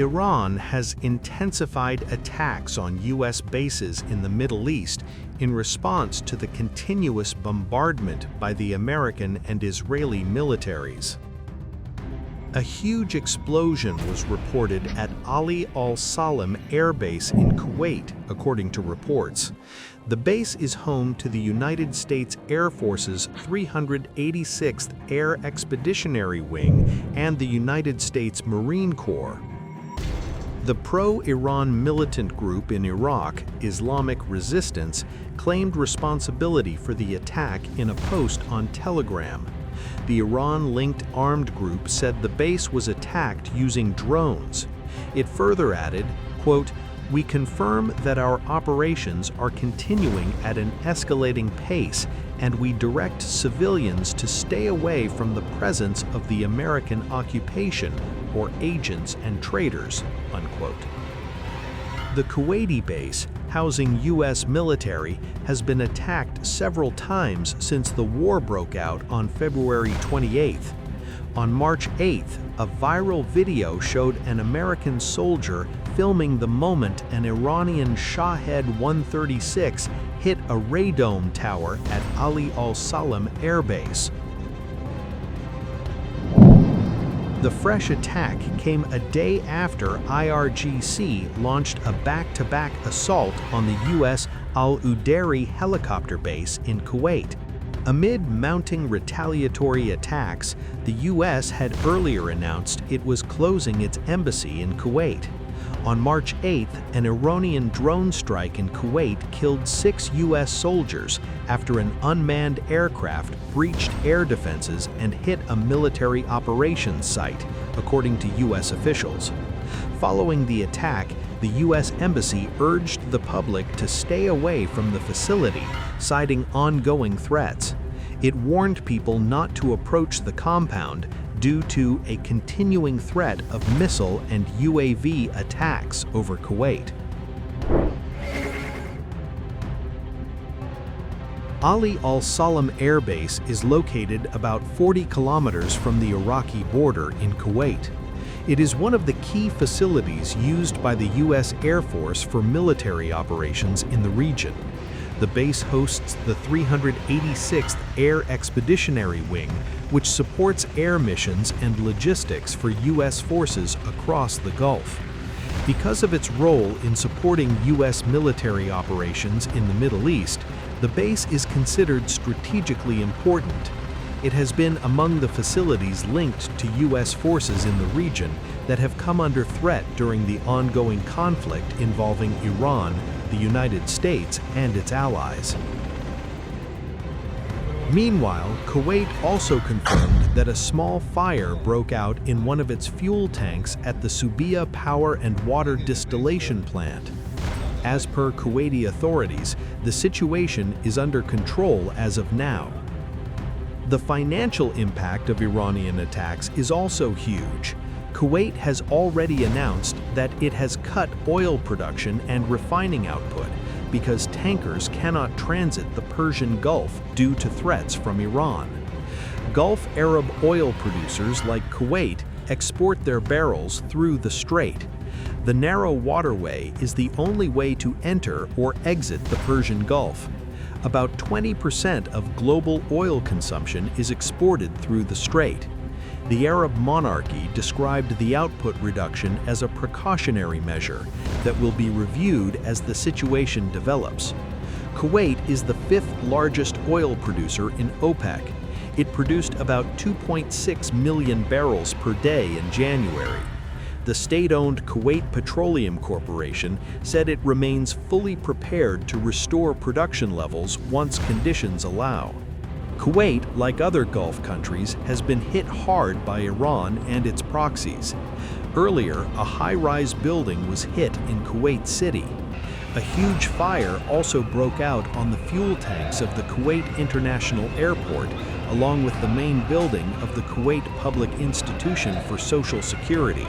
Iran has intensified attacks on U.S. bases in the Middle East in response to the continuous bombardment by the American and Israeli militaries. A huge explosion was reported at Ali Al-Salem Air Base in Kuwait, according to reports. The base is home to the United States Air Force's 386th Air Expeditionary Wing and the United States Marine Corps. The pro-Iran militant group in Iraq, Islamic Resistance, claimed responsibility for the attack in a post on Telegram. The Iran-linked armed group said the base was attacked using drones. It further added, quote, "We confirm that our operations are continuing at an escalating pace, and we direct civilians to stay away from the presence of the American occupation or agents and traitors," unquote. The Kuwaiti base, housing U.S. military, has been attacked several times since the war broke out on February 28th. On March 8th, a viral video showed an American soldier filming the moment an Iranian Shahed 136 hit a radome tower at Ali Al-Salem Air Base. The fresh attack came a day after IRGC launched a back-to-back assault on the U.S. Al-Uderei helicopter base in Kuwait. Amid mounting retaliatory attacks, the U.S. had earlier announced it was closing its embassy in Kuwait. On March 8th, an Iranian drone strike in Kuwait killed 6 U.S. soldiers after an unmanned aircraft breached air defenses and hit a military operations site, according to U.S. officials. Following the attack, the U.S. Embassy urged the public to stay away from the facility, citing ongoing threats. It warned people not to approach the compound due to a continuing threat of missile and UAV attacks over Kuwait. Ali Al-Salem Air Base is located about 40 kilometers from the Iraqi border in Kuwait. It is one of the key facilities used by the U.S. Air Force for military operations in the region. The base hosts the 386th Air Expeditionary Wing, which supports air missions and logistics for U.S. forces across the Gulf. Because of its role in supporting U.S. military operations in the Middle East, the base is considered strategically important. It has been among the facilities linked to U.S. forces in the region that have come under threat during the ongoing conflict involving Iran, the United States, and its allies. Meanwhile, Kuwait also confirmed that a small fire broke out in one of its fuel tanks at the Subia Power and Water Distillation Plant. As per Kuwaiti authorities, the situation is under control as of now. The financial impact of Iranian attacks is also huge. Kuwait has already announced that it has cut oil production and refining output because tankers cannot transit the Persian Gulf due to threats from Iran. Gulf Arab oil producers like Kuwait export their barrels through the strait. The narrow waterway is the only way to enter or exit the Persian Gulf. About 20% of global oil consumption is exported through the strait. The Arab monarchy described the output reduction as a precautionary measure that will be reviewed as the situation develops. Kuwait is the 5th largest oil producer in OPEC. It produced about 2.6 million barrels per day in January. The state-owned Kuwait Petroleum Corporation said it remains fully prepared to restore production levels once conditions allow. Kuwait, like other Gulf countries, has been hit hard by Iran and its proxies. Earlier, a high-rise building was hit in Kuwait City. A huge fire also broke out on the fuel tanks of the Kuwait International Airport, along with the main building of the Kuwait Public Institution for Social Security.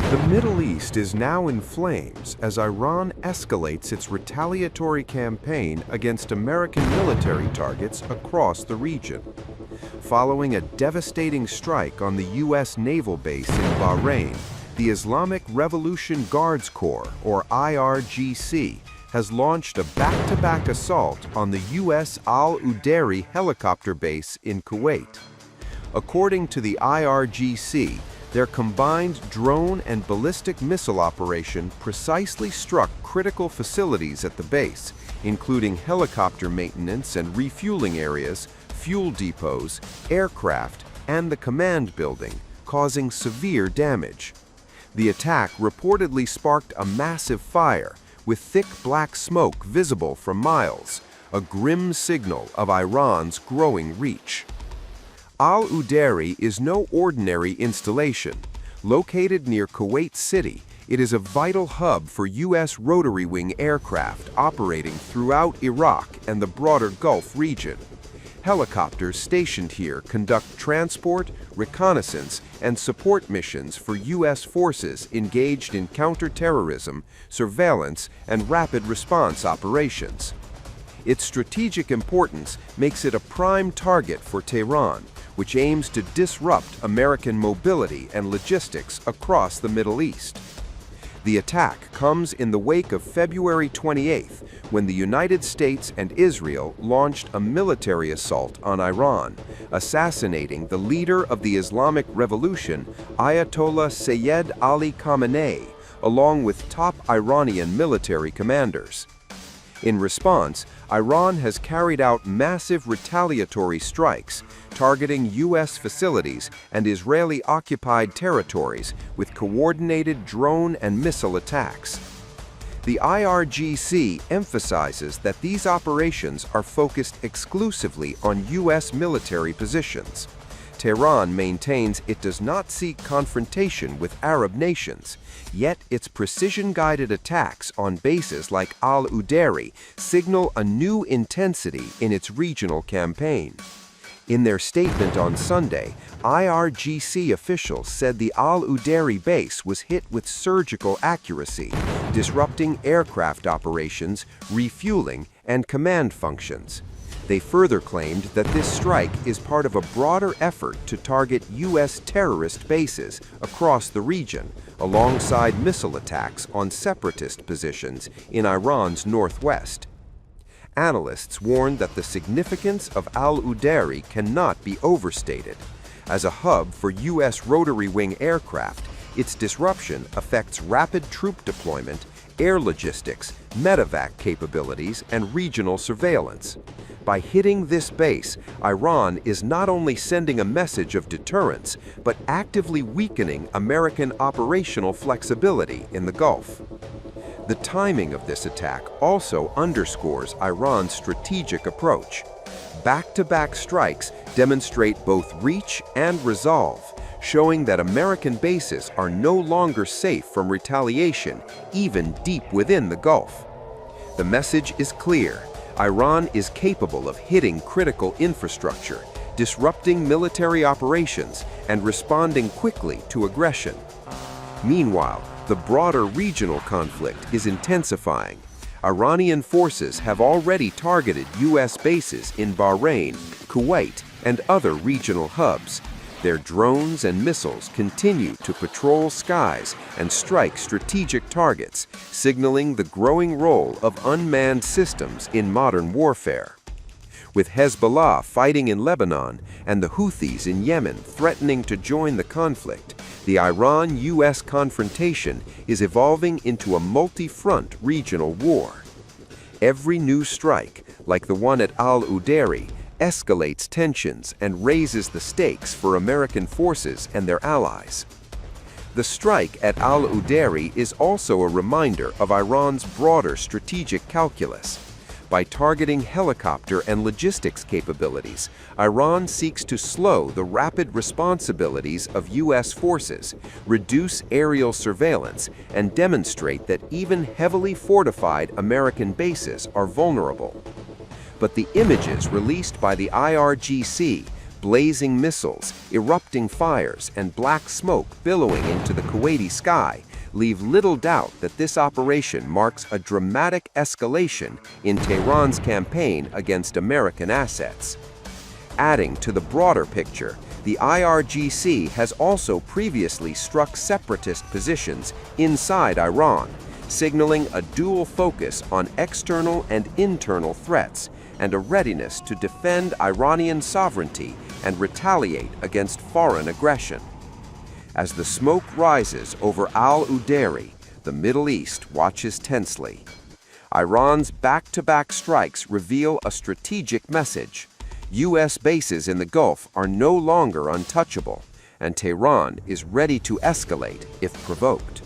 The Middle East is now in flames as Iran escalates its retaliatory campaign against American military targets across the region. Following a devastating strike on the U.S. naval base in Bahrain, the Islamic Revolution Guards Corps, or IRGC, has launched a back-to-back assault on the U.S. Al-Uderei helicopter base in Kuwait. According to the IRGC, their combined drone and ballistic missile operation precisely struck critical facilities at the base, including helicopter maintenance and refueling areas, fuel depots, aircraft, and the command building, causing severe damage. The attack reportedly sparked a massive fire, with thick black smoke visible for miles, a grim signal of Iran's growing reach. Al-Uderei is no ordinary installation. Located near Kuwait City, it is a vital hub for U.S. rotary wing aircraft operating throughout Iraq and the broader Gulf region. Helicopters stationed here conduct transport, reconnaissance, and support missions for U.S. forces engaged in counterterrorism, surveillance, and rapid response operations. Its strategic importance makes it a prime target for Tehran, which aims to disrupt American mobility and logistics across the Middle East. The attack comes in the wake of February 28th, when the United States and Israel launched a military assault on Iran, assassinating the leader of the Islamic Revolution, Ayatollah Sayyid Ali Khamenei, along with top Iranian military commanders. In response, Iran has carried out massive retaliatory strikes, targeting U.S. facilities and Israeli-occupied territories with coordinated drone and missile attacks. The IRGC emphasizes that these operations are focused exclusively on U.S. military positions. Tehran maintains it does not seek confrontation with Arab nations, yet its precision-guided attacks on bases like Al-Uderei signal a new intensity in its regional campaign. In their statement on Sunday, IRGC officials said the Al-Uderei base was hit with surgical accuracy, disrupting aircraft operations, refueling, and command functions. They further claimed that this strike is part of a broader effort to target U.S. terrorist bases across the region, alongside missile attacks on separatist positions in Iran's northwest. Analysts warned that the significance of Al-Uderei cannot be overstated. As a hub for U.S. rotary wing aircraft, its disruption affects rapid troop deployment, air logistics, medevac capabilities, and regional surveillance. By hitting this base, Iran is not only sending a message of deterrence, but actively weakening American operational flexibility in the Gulf. The timing of this attack also underscores Iran's strategic approach. Back-to-back strikes demonstrate both reach and resolve, showing that American bases are no longer safe from retaliation, even deep within the Gulf. The message is clear. Iran is capable of hitting critical infrastructure, disrupting military operations, and responding quickly to aggression. Meanwhile, the broader regional conflict is intensifying. Iranian forces have already targeted U.S. bases in Bahrain, Kuwait, and other regional hubs. Their drones and missiles continue to patrol skies and strike strategic targets, signaling the growing role of unmanned systems in modern warfare. With Hezbollah fighting in Lebanon and the Houthis in Yemen threatening to join the conflict, the Iran-U.S. confrontation is evolving into a multi-front regional war. Every new strike, like the one at Al-Uderei, escalates tensions and raises the stakes for American forces and their allies. The strike at Al-Uderei is also a reminder of Iran's broader strategic calculus. By targeting helicopter and logistics capabilities, Iran seeks to slow the rapid responsibilities of U.S. forces, reduce aerial surveillance, and demonstrate that even heavily fortified American bases are vulnerable. But the images released by the IRGC, blazing missiles, erupting fires, and black smoke billowing into the Kuwaiti sky, leave little doubt that this operation marks a dramatic escalation in Tehran's campaign against American assets. Adding to the broader picture, the IRGC has also previously struck separatist positions inside Iran, signaling a dual focus on external and internal threats and a readiness to defend Iranian sovereignty and retaliate against foreign aggression. As the smoke rises over Al-Uderei, the Middle East watches tensely. Iran's back-to-back strikes reveal a strategic message. U.S. bases in the Gulf are no longer untouchable, and Tehran is ready to escalate if provoked.